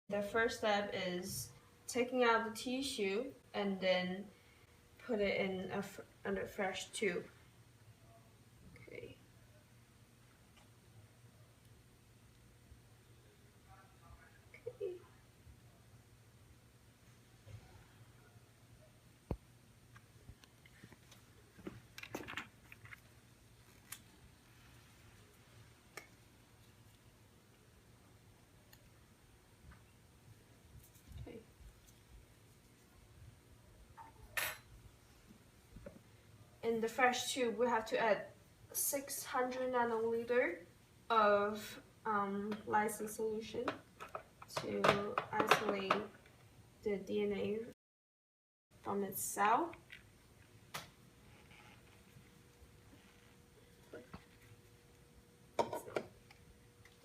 The first step is taking out the tissue and then put it in a fresh tube. Okay. Okay. Okay. In the fresh tube, we have to add 600 nanoliter of lysine solution to isolate the DNA from its cell.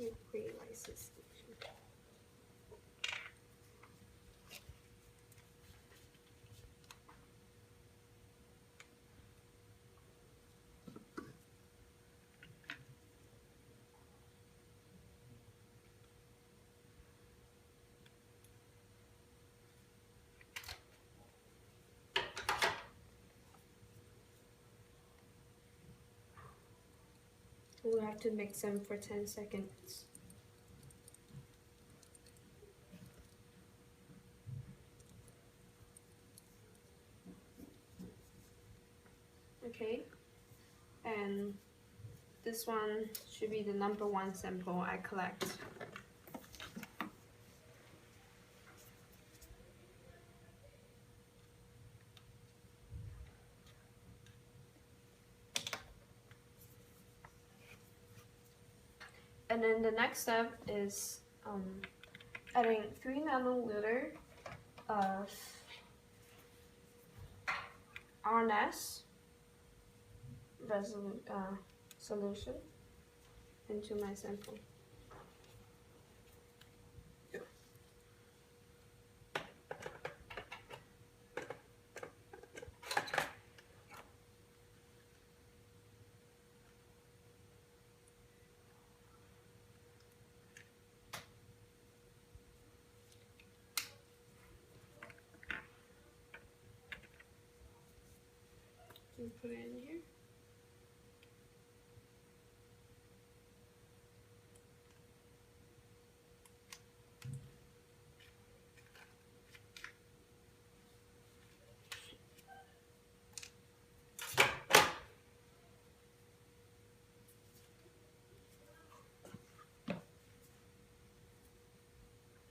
Lysine solution. We'll have to mix them for 10 seconds. Okay, and this one should be the number 1 sample I collect. And then the next step is adding 3 nanoliter of RNS solution into my sample. Put it in here.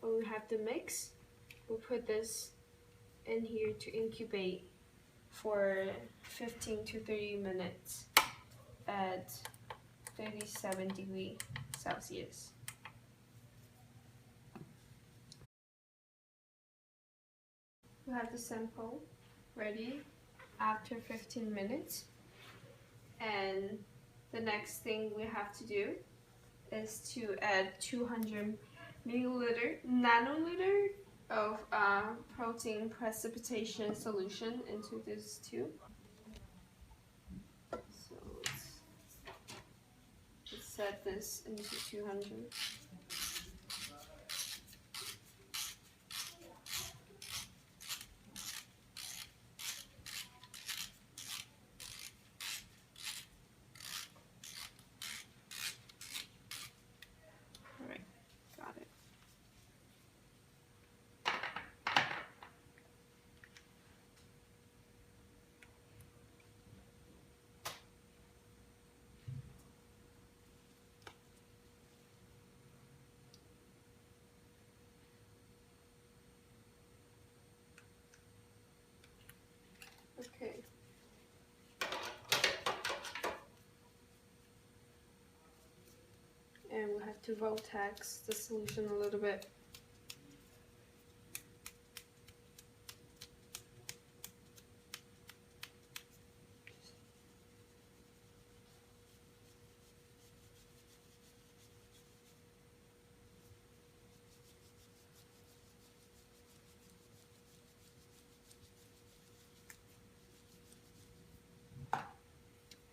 When we have the mix, we'll put this in here to incubate for 15 to 30 minutes at 37 degrees Celsius. We have the sample ready after 15 minutes, and the next thing we have to do is to add 200 nanoliter of protein precipitation solution into this tube. So let's set this into 200. Okay. And we'll have to vortex the solution a little bit.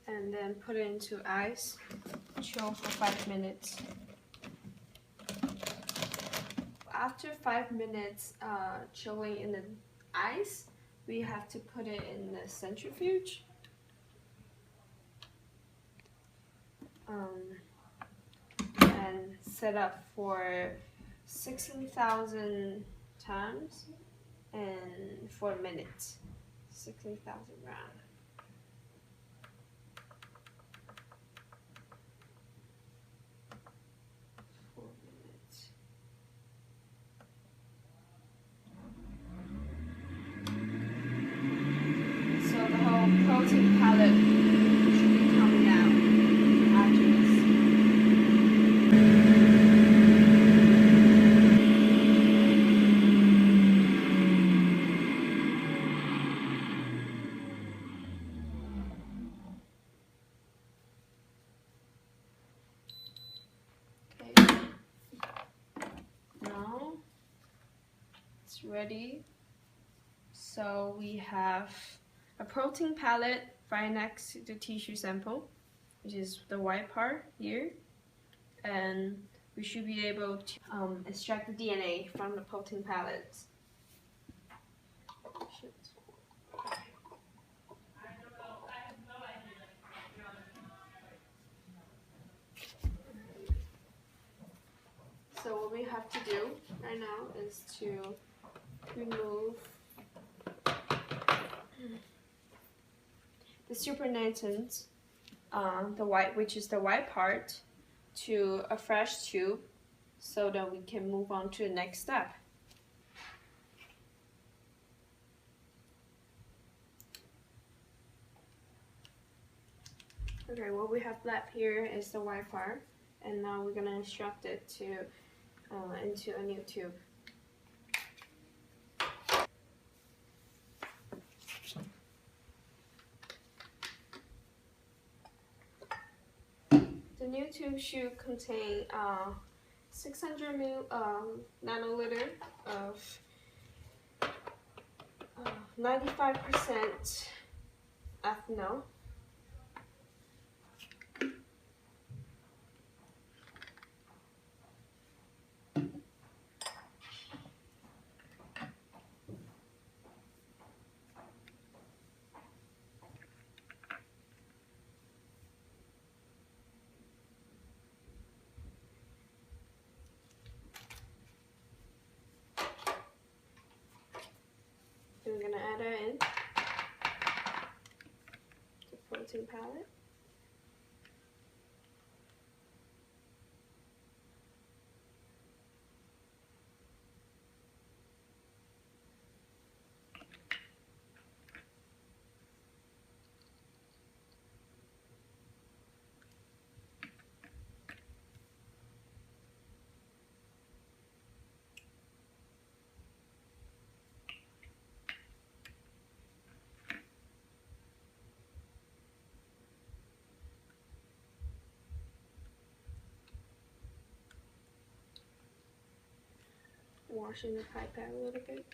And then put it into ice, chill for 5 minutes. after 5 minutes chilling in the ice, we have to put it in the centrifuge. And set up for 16,000 times and 4 minutes. 16,000 round. So the whole protein pellet should be coming out after this. Okay. Now it's ready. So we have a protein pellet right next to the tissue sample, which is the white part here, and we should be able to extract the DNA from the protein pellets. So what we have to do right now is to remove the supernatant, the white, which is the white part, to a fresh tube, so that we can move on to the next step. Okay, what we have left here is the white part, and now we're gonna extract it to into a new tube. The new tube should contain 600 nanoliter of 95% ethanol. We're gonna add it in the protein pellet. Washing the pipette a little bit.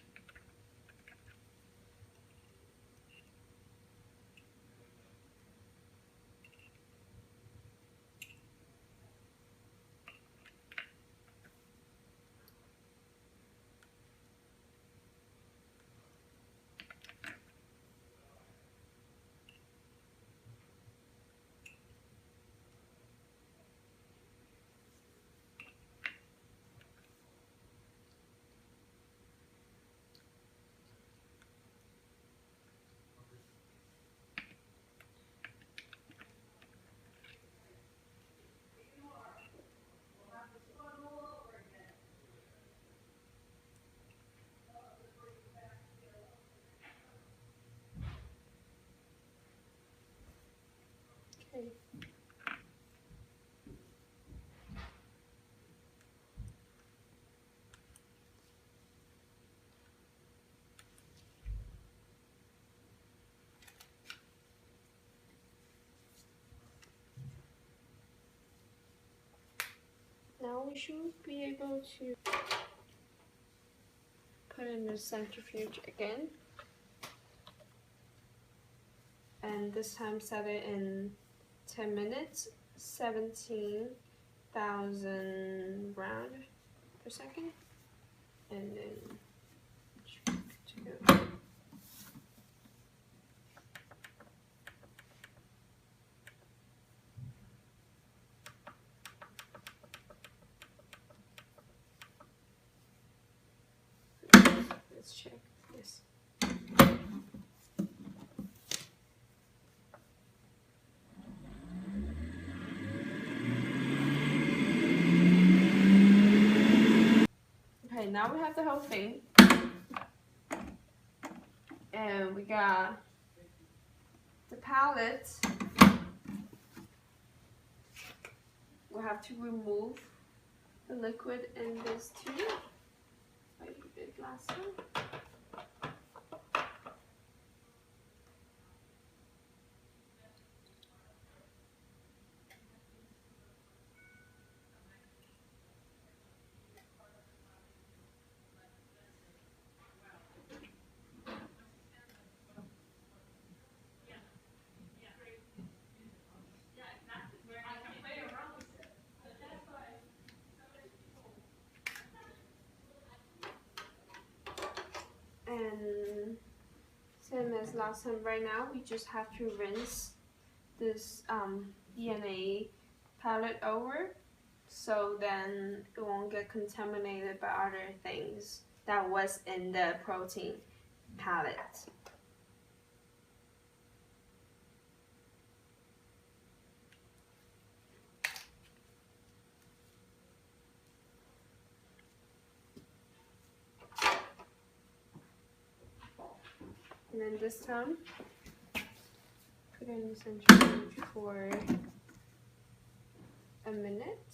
Okay. Now we should be able to put in the centrifuge again, and this time set it in 10 minutes, 17,000 round per second. and then to go. Let's check this. Okay, now we have the whole thing. And we got the palette. We'll have to remove the liquid in this tube, like we did last time. And same as last time, right now we just have to rinse this DNA palette over, so then it won't get contaminated by other things that was in the protein palette. And then this time, put it in the centrifuge for a minute.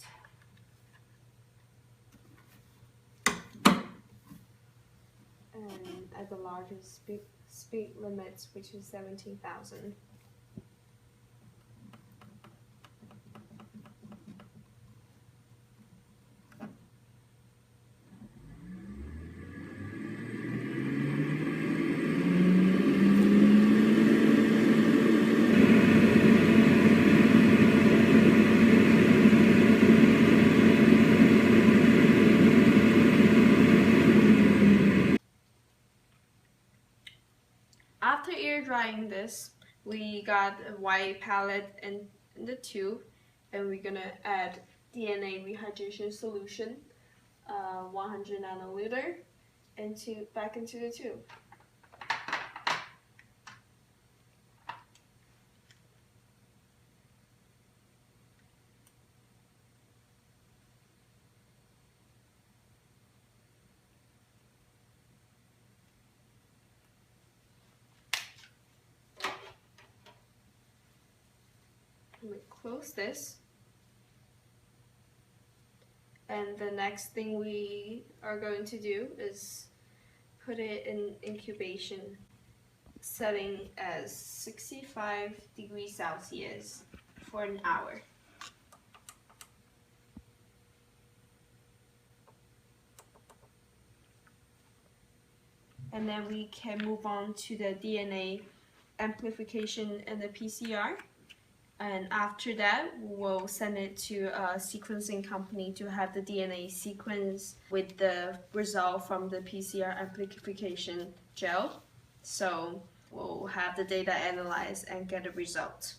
And at the largest speed limit, which is 17,000. After air drying this, we got a white palette in the tube, and we're gonna add DNA rehydration solution, 100 nanoliter, back into the tube. We close this, and the next thing we are going to do is put it in incubation, setting as 65 degrees Celsius for an hour. And then we can move on to the DNA amplification and the PCR. And after that, we'll send it to a sequencing company to have the DNA sequence with the result from the PCR amplification gel. So we'll have the data analyzed and get a result.